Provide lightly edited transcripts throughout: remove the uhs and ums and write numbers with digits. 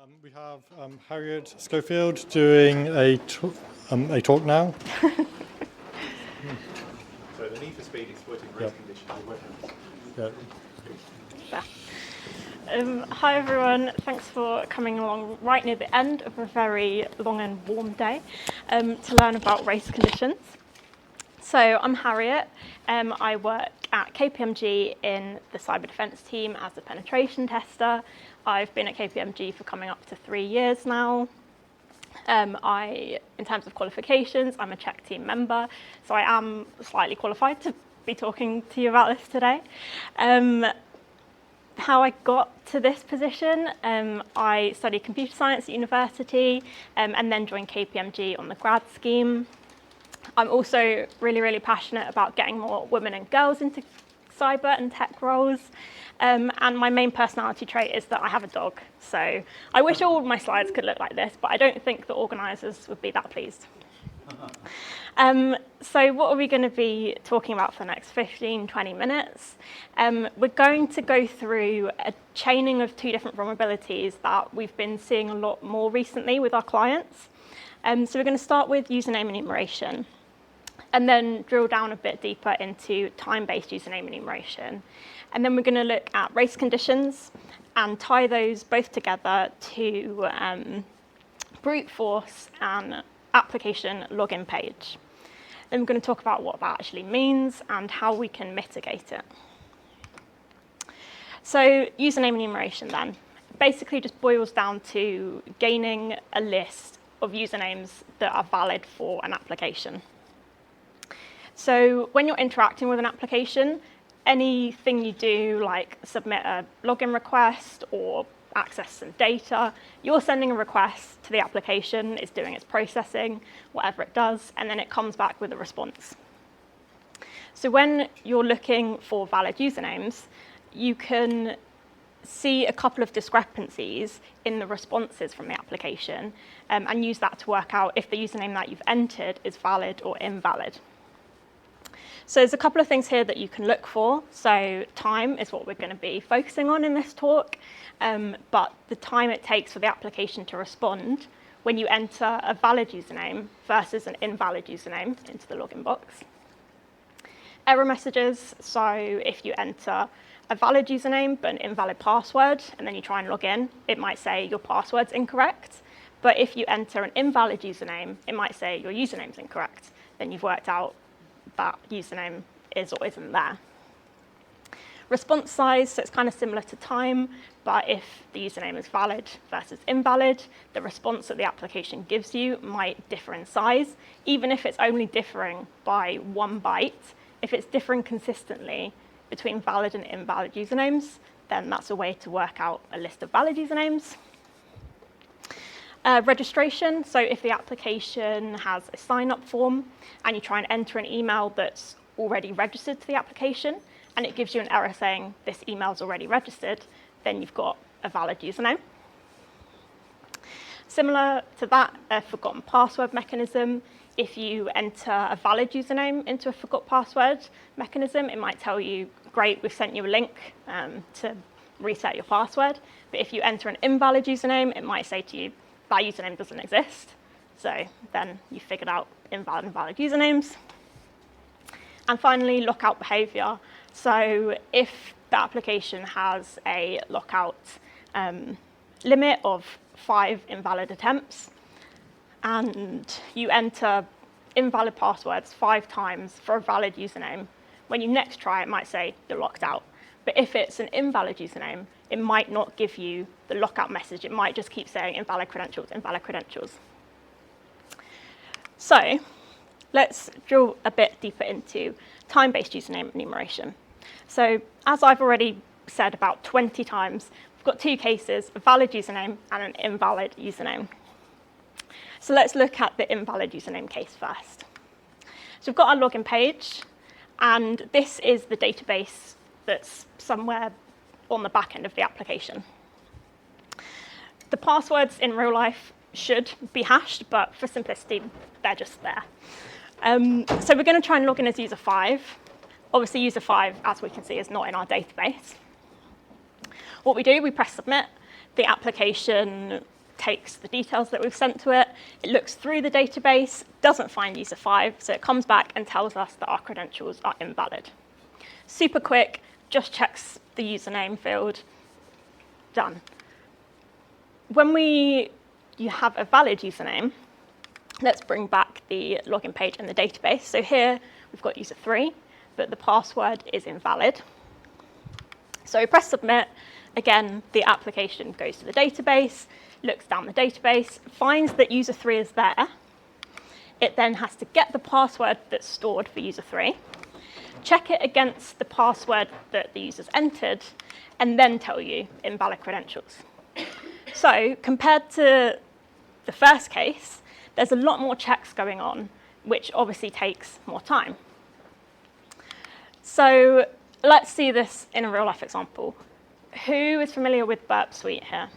We have Harriet Schofield doing a talk now. So the need for speed is exploiting race conditions. Hi everyone, thanks for coming along right near the end of a very long and warm day to learn about race conditions. So I'm Harriet, I work at KPMG in the cyber defence team as a penetration tester. I've been at KPMG for coming up to 3 years now. In terms of qualifications, I'm a Czech team member, so I am slightly qualified to be talking to you about this today. How I got to this position, I studied computer science at university and then joined KPMG on the grad scheme. I'm also really passionate about getting more women and girls into cyber and tech roles. And my main personality trait is that I have a dog. So I wish all of my slides could look like this, but I don't think the organisers would be that pleased. So what are we going to be talking about for the next 15-20 minutes? We're going to go through a chaining of 2 different vulnerabilities that we've been seeing a lot more recently with our clients. So we're going to start with username enumeration, and then drill down a bit deeper into time-based username enumeration. And then we're going to look at race conditions and tie those both together to brute force and application login page. Then we're going to talk about what that actually means and how we can mitigate it. So username enumeration then basically just boils down to gaining a list of usernames that are valid for an application. So when you're interacting with an application, anything you do, like submit a login request or access some data, you're sending a request to the application, it's doing its processing, whatever it does, and then it comes back with a response. So when you're looking for valid usernames, you can see a couple of discrepancies in the responses from the application and use that to work out if the username that you've entered is valid or invalid. So there's a couple of things here that you can look for. So time is what we're going to be focusing on in this talk, but the time it takes for the application to respond when you enter a valid username versus an invalid username into the login box. Error messages, so if you enter a valid username but an invalid password and then you try and log in, it might say your password's incorrect. But if you enter an invalid username, it might say your username's incorrect. Then you've worked out that username is or isn't there. Response size, so it's kind of similar to time, but if the username is valid versus invalid, the response that the application gives you might differ in size, even if it's only differing by 1 byte. If it's differing consistently between valid and invalid usernames, then that's a way to work out a list of valid usernames. Registration, so if the application has a sign-up form and you try and enter an email that's already registered to the application and it gives you an error saying this email's already registered, then you've got a valid username. Similar to that, a forgotten password mechanism. If you enter a valid username into a forgot password mechanism, it might tell you, great, we've sent you a link to reset your password. But if you enter an invalid username, it might say to you, that username doesn't exist. So then you figured out invalid and valid usernames. And finally, lockout behavior. So if the application has a lockout limit of 5 invalid attempts, and you enter invalid passwords 5 times for a valid username, when you next try, it might say you're locked out. But if it's an invalid username, it might not give you the lockout message. It might just keep saying invalid credentials, invalid credentials. So let's drill a bit deeper into time-based username enumeration. So as I've already said about 20 times, we've got 2 cases, a valid username and an invalid username. So let's look at the invalid username case first. So we've got our login page, and this is the database that's somewhere on the back end of the application. The passwords in real life should be hashed, but for simplicity, they're just there. So we're going to try and log in as user 5. Obviously, user 5, as we can see, is not in our database. What we do, we press submit. the application takes the details that we've sent to it, it looks through the database, doesn't find user 5, so it comes back and tells us that our credentials are invalid. Super quick, just checks the username field, done. When you have a valid username, let's bring back the login page in the database. So here we've got user 3, but the password is invalid. So press submit. Again, the application goes to the database, looks down the database, finds that user 3 is there. It then has to get the password that's stored for user 3, check it against the password that the user's entered, and then tell you invalid credentials. So compared to the first case, there's a lot more checks going on, which obviously takes more time. So let's see this in a real-life example. Who is familiar with Burp Suite here?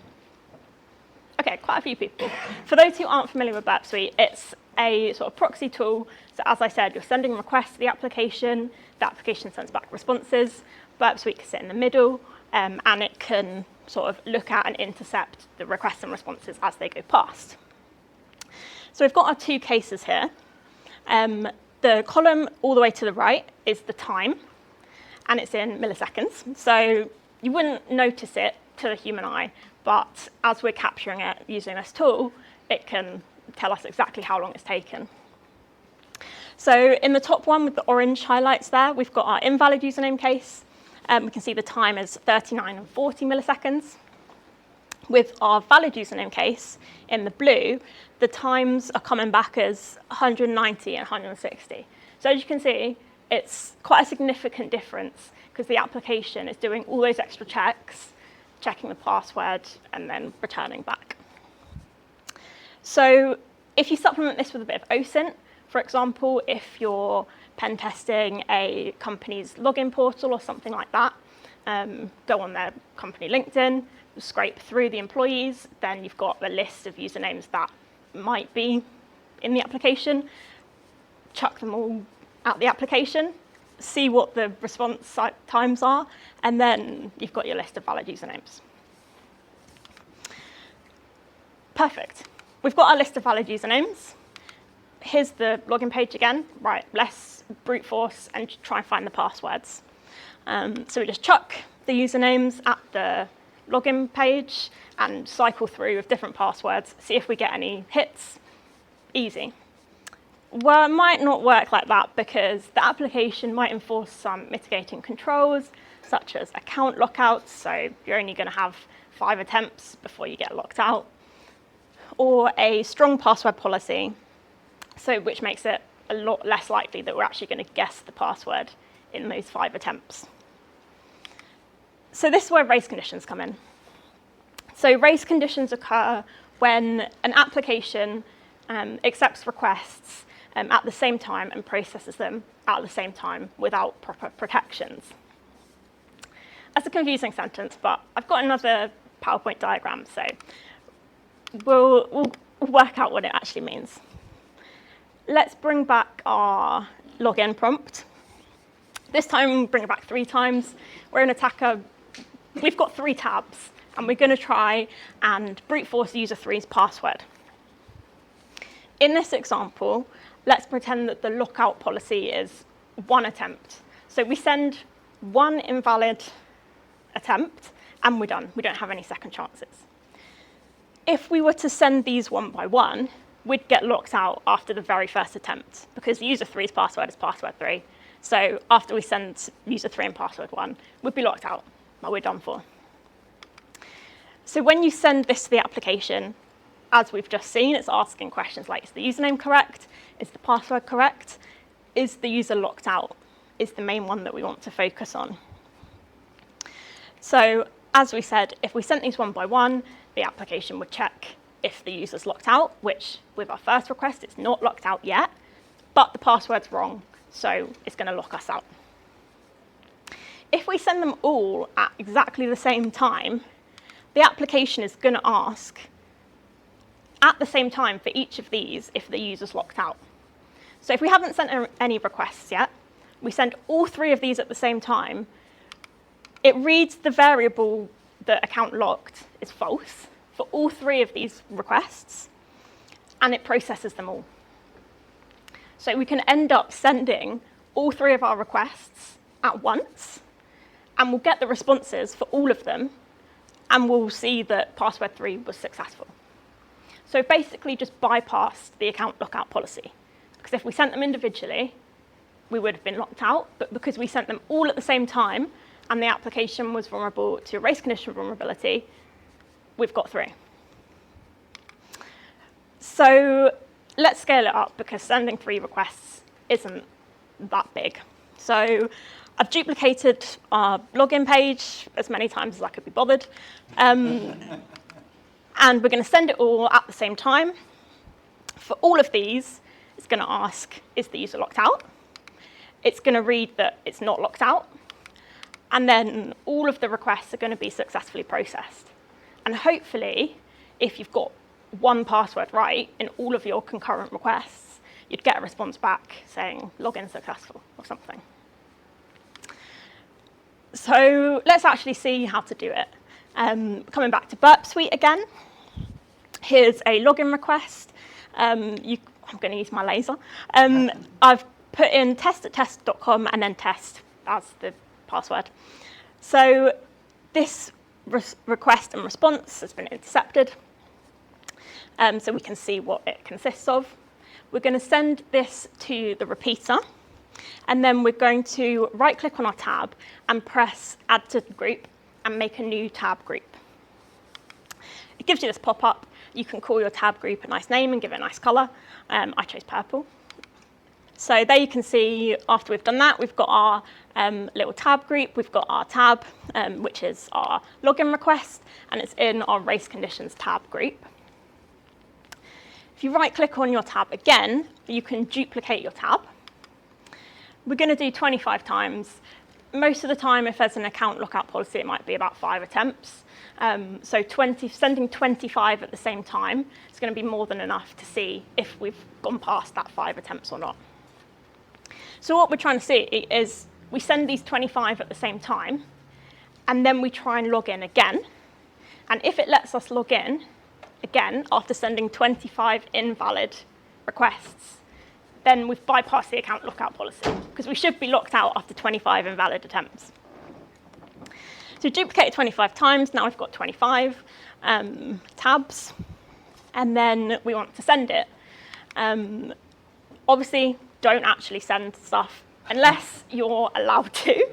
OK, quite a few people. For those who aren't familiar with Burp Suite, it's a sort of proxy tool. So as I said, you're sending requests to the application sends back responses. Burp Suite can sit in the middle, and it can sort of look at and intercept the requests and responses as they go past. So we've got our two cases here. The column all the way to the right is the time, and it's in milliseconds. So you wouldn't notice it to the human eye, but as we're capturing it using this tool, it can tell us exactly how long it's taken. So in the top one with the orange highlights there, we've got our invalid username case. We can see the time is 39 and 40 milliseconds. With our valid username case in the blue, the times are coming back as 190 and 160. So as you can see, it's quite a significant difference because the application is doing all those extra checks, checking the password, and then returning back. So if you supplement this with a bit of OSINT, for example, if you're pen testing a company's login portal or something like that, go on their company LinkedIn, scrape through the employees, then you've got a list of usernames that might be in the application, chuck them all out the application, see what the response times are, and then you've got your list of valid usernames. Perfect. We've got our list of valid usernames. Here's the login page again. Right, let's brute force and try and find the passwords. So we just chuck the usernames at the login page and cycle through with different passwords, see if we get any hits. Easy. Well, it might not work like that because the application might enforce some mitigating controls, such as account lockouts, so you're only going to have 5 attempts before you get locked out, or a strong password policy, so which makes it a lot less likely that we're actually going to guess the password in those 5 attempts. So this is where race conditions come in. So race conditions occur when an application accepts requests at the same time and processes them at the same time without proper protections. That's a confusing sentence, but I've got another PowerPoint diagram, so we'll work out what it actually means. Let's bring back our login prompt. This time, we'll bring it back 3 times. We're an attacker. We've got 3 tabs, and we're going to try and brute force user 3's password. In this example, let's pretend that the lockout policy is 1 attempt. So we send 1 invalid attempt, and we're done. We don't have any second chances. If we were to send these one by one, we'd get locked out after the very first attempt, because user 3's password is password 3. So after we send user 3 and password 1, we'd be locked out. Well, we're done for. So when you send this to the application, as we've just seen, it's asking questions like, is the username correct? Is the password correct? Is the user locked out? Is the main one that we want to focus on. So as we said, if we sent these one by one, the application would check if the user's locked out, which with our first request, it's not locked out yet, but the password's wrong, so it's going to lock us out. If we send them all at exactly the same time, the application is going to ask at the same time for each of these if the user's locked out. So if we haven't sent any requests yet, we send all 3 of these at the same time, it reads the variable that account locked is false for all 3 of these requests, and it processes them all. So we can end up sending all 3 of our requests at once, and we'll get the responses for all of them, and we'll see that password 3 was successful. So basically just bypassed the account lockout policy, because if we sent them individually, we would have been locked out, but because we sent them all at the same time, and the application was vulnerable to a race condition vulnerability, we've got 3. So let's scale it up, because sending 3 requests isn't that big. So I've duplicated our login page as many times as I could be bothered. And we're going to send it all at the same time. For all of these, it's going to ask, is the user locked out? It's going to read that it's not locked out. And then all of the requests are going to be successfully processed. And hopefully, if you've got one password right in all of your concurrent requests, you'd get a response back saying login successful or something. So let's actually see how to do it. Coming back to Burp Suite again, here's a login request. I'm going to use my laser. I've put in test@test.com and then test as the password. So this request and response has been intercepted. So we can see what it consists of. We're going to send this to the repeater, and then we're going to right-click on our tab and press Add to Group and make a new tab group. It gives you this pop-up. You can call your tab group a nice name and give it a nice color. I chose purple. So there you can see, after we've done that, we've got our little tab group. We've got our tab, which is our login request, and it's in our race conditions tab group. If you right-click on your tab again, you can duplicate your tab. We're going to do 25 times. Most of the time, if there's an account lockout policy, it might be about 5 attempts. So sending 25 at the same time is going to be more than enough to see if we've gone past that 5 attempts or not. So what we're trying to see is we send these 25 at the same time, and then we try and log in again. And if it lets us log in again after sending 25 invalid requests, then we've bypassed the account lockout policy, because we should be locked out after 25 invalid attempts. So duplicate 25 times. Now we've got 25 tabs, and then we want to send it. Obviously, don't actually send stuff unless you're allowed to.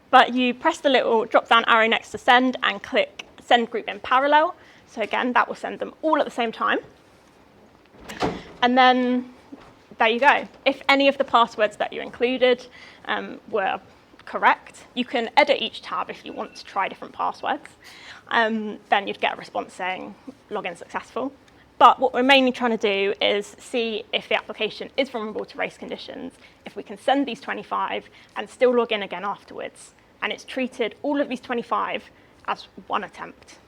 But you press the little drop-down arrow next to send and click send group in parallel. So again, that will send them all at the same time. And then there you go. If any of the passwords that you included were correct, you can edit each tab if you want to try different passwords. Then you'd get a response saying login successful. But what we're mainly trying to do is see if the application is vulnerable to race conditions, if we can send these 25 and still log in again afterwards. And it's treated all of these 25 as one attempt.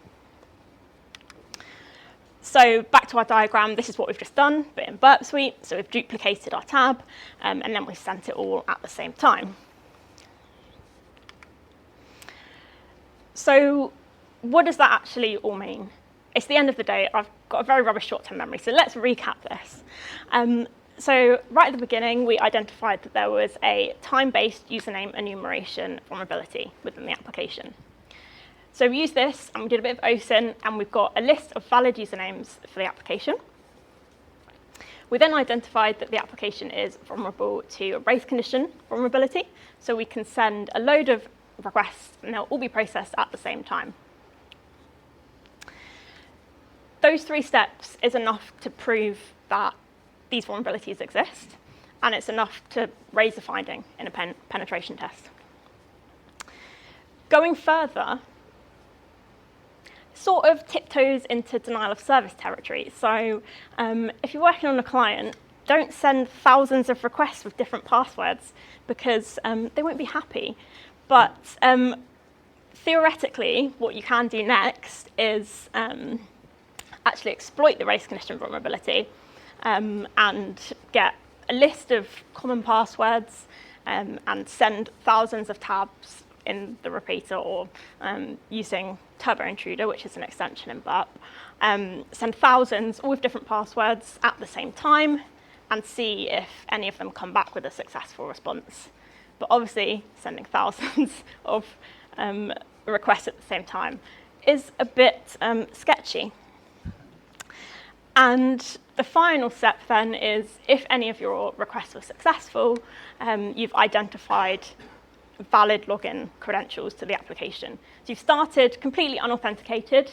So back to our diagram, this is what we've just done, but in Burp Suite. So we've duplicated our tab, and then we've sent it all at the same time. So what does that actually all mean? It's the end of the day. I've got a very rubbish short-term memory, so let's recap this. So right at the beginning, we identified that there was a time-based username enumeration vulnerability within the application. So we used this, and we did a bit of OSINT, and we've got a list of valid usernames for the application. We then identified that the application is vulnerable to a race condition vulnerability, so we can send a load of requests, and they'll all be processed at the same time. Those 3 steps is enough to prove that these vulnerabilities exist, and it's enough to raise a finding in a penetration test. Going further, sort of tiptoes into denial of service territory. So if you're working on a client, don't send thousands of requests with different passwords, because they won't be happy. But theoretically, what you can do next is actually exploit the race condition vulnerability and get a list of common passwords and send thousands of tabs in the repeater or using Turbo Intruder, which is an extension in Burp, send thousands, all with different passwords at the same time, and see if any of them come back with a successful response. But obviously, sending thousands of requests at the same time is a bit sketchy. And the final step then is, if any of your requests were successful, you've identified valid login credentials to the application. So you've started completely unauthenticated,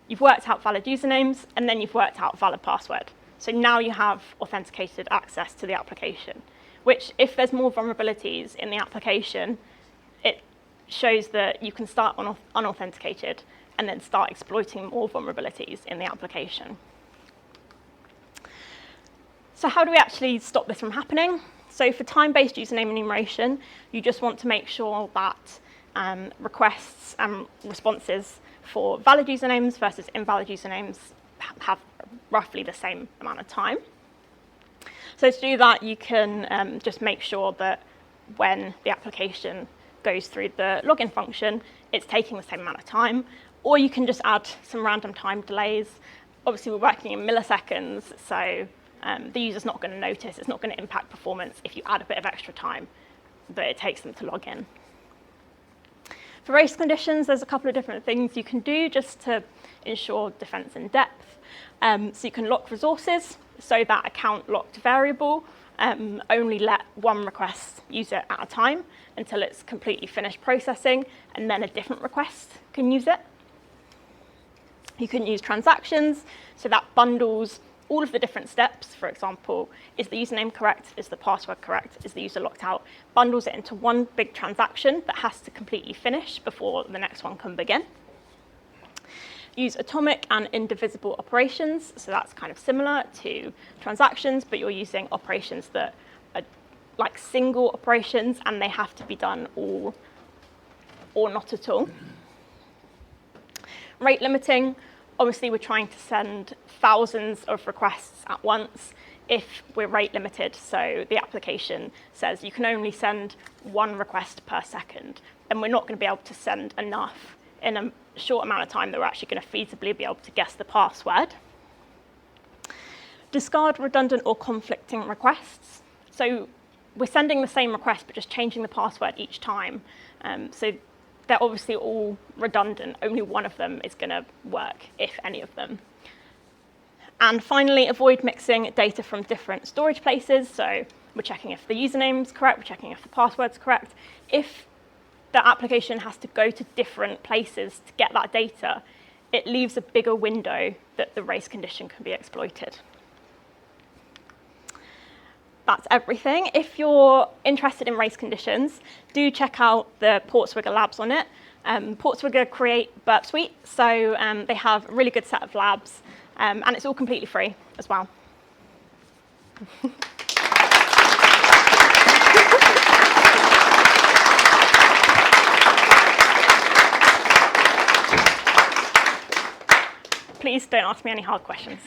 you've worked out valid usernames, and then you've worked out valid password. So now you have authenticated access to the application, which, if there's more vulnerabilities in the application, it shows that you can start unauthenticated and then start exploiting more vulnerabilities in the application. So how do we actually stop this from happening? So for time-based username enumeration, you just want to make sure that requests and responses for valid usernames versus invalid usernames have roughly the same amount of time. So to do that, you can just make sure that when the application goes through the login function, it's taking the same amount of time, or you can just add some random time delays. Obviously, we're working in milliseconds, so the user's not going to notice, it's not going to impact performance if you add a bit of extra time that it takes them to log in. For race conditions, there's a couple of different things you can do just to ensure defense in depth. So you can lock resources, so that account locked variable only let one request use it at a time until it's completely finished processing, and then a different request can use it. You can use transactions, so that bundles all of the different steps. For example, is the username correct? Is the password correct? Is the user locked out? Bundles it into one big transaction that has to completely finish before the next one can begin. Use atomic and indivisible operations. So that's kind of similar to transactions, but you're using operations that are like single operations, and they have to be done all or not at all. Rate limiting. Obviously, we're trying to send thousands of requests at once if we're rate limited. So the application says you can only send one request per second, and we're not going to be able to send enough in a short amount of time that we're actually going to feasibly be able to guess the password. Discard redundant or conflicting requests. So we're sending the same request, but just changing the password each time. So they're obviously all redundant. Only one of them is going to work, if any of them. And finally, avoid mixing data from different storage places. So we're checking if the username's correct, we're checking if the password's correct. If the application has to go to different places to get that data, it leaves a bigger window that the race condition can be exploited. That's everything. If you're interested in race conditions, do check out the Portswigger labs on it. Portswigger create Burp Suite, so they have a really good set of labs, and it's all completely free as well. Please don't ask me any hard questions.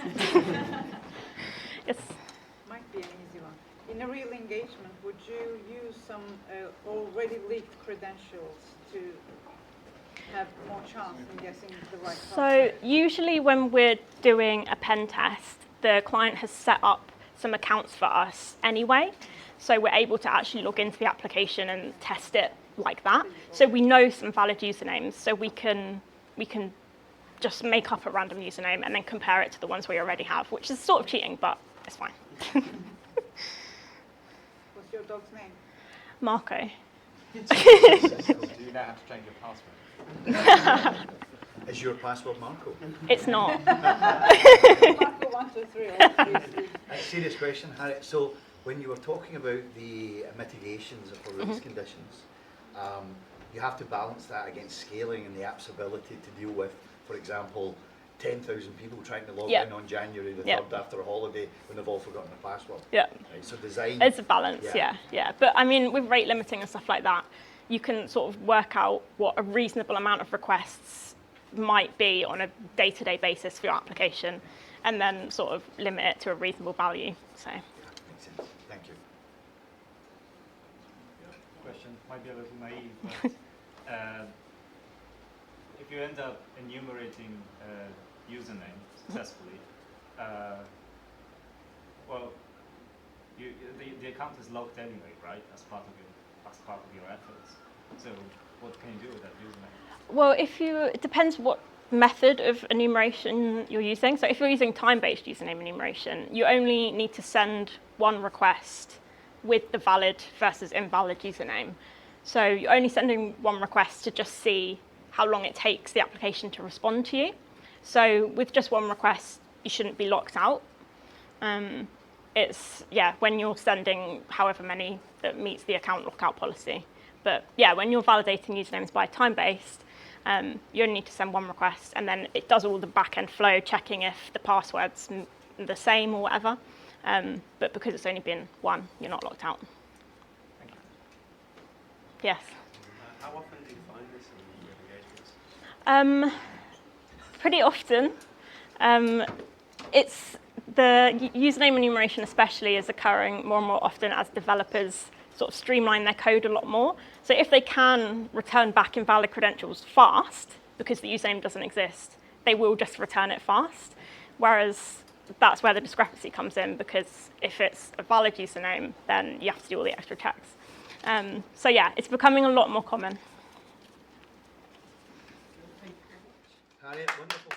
Yes. Might be an easy one. In a real engagement, would you use some already leaked credentials to have more chance in guessing the right password? So usually when we're doing a pen test, the client has set up some accounts for us anyway. So we're able to actually log into the application and test it like that. So we know some valid usernames, so we can just make up a random username and then compare it to the ones we already have, which is sort of cheating, but it's fine. What's your dog's name? Marco. Do you now have to change your password? Is your password Marco? It's not. Marco 123. A serious question, Harriet. So when you were talking about the mitigations for race conditions, you have to balance that against scaling and the app's ability to deal with, for example, 10,000 people trying to log in on January the 3rd after a holiday when they've all forgotten the password. Yeah. Right, so design. It's a balance, yeah. But I mean, with rate limiting and stuff like that, you can sort of work out what a reasonable amount of requests might be on a day-to-day basis for your application, and then sort of limit it to a reasonable value. So. Yeah, makes sense. Thank you. Question might be a little naive, but if you end up enumerating a username successfully, well, the account is locked anyway, right? As part of your efforts. So what can you do with that username? Well, it depends what method of enumeration you're using. So if you're using time-based username enumeration, you only need to send one request with the valid versus invalid username. So you're only sending one request to just see how long it takes the application to respond to you. So with just one request, you shouldn't be locked out. It's, when you're sending however many that meets the account lockout policy. But when you're validating usernames by time-based, you only need to send one request, and then it does all the back-end flow, checking if the password's the same or whatever. But because it's only been one, you're not locked out. Thank you. Yes? How often do you find this in your engagements? Pretty often. It's the username enumeration especially is occurring more and more often as developers sort of streamline their code a lot more. So if they can return back invalid credentials fast, because the username doesn't exist, they will just return it fast. Whereas that's where the discrepancy comes in, because if it's a valid username, then you have to do all the extra checks. So it's becoming a lot more common. Harriet, wonderful.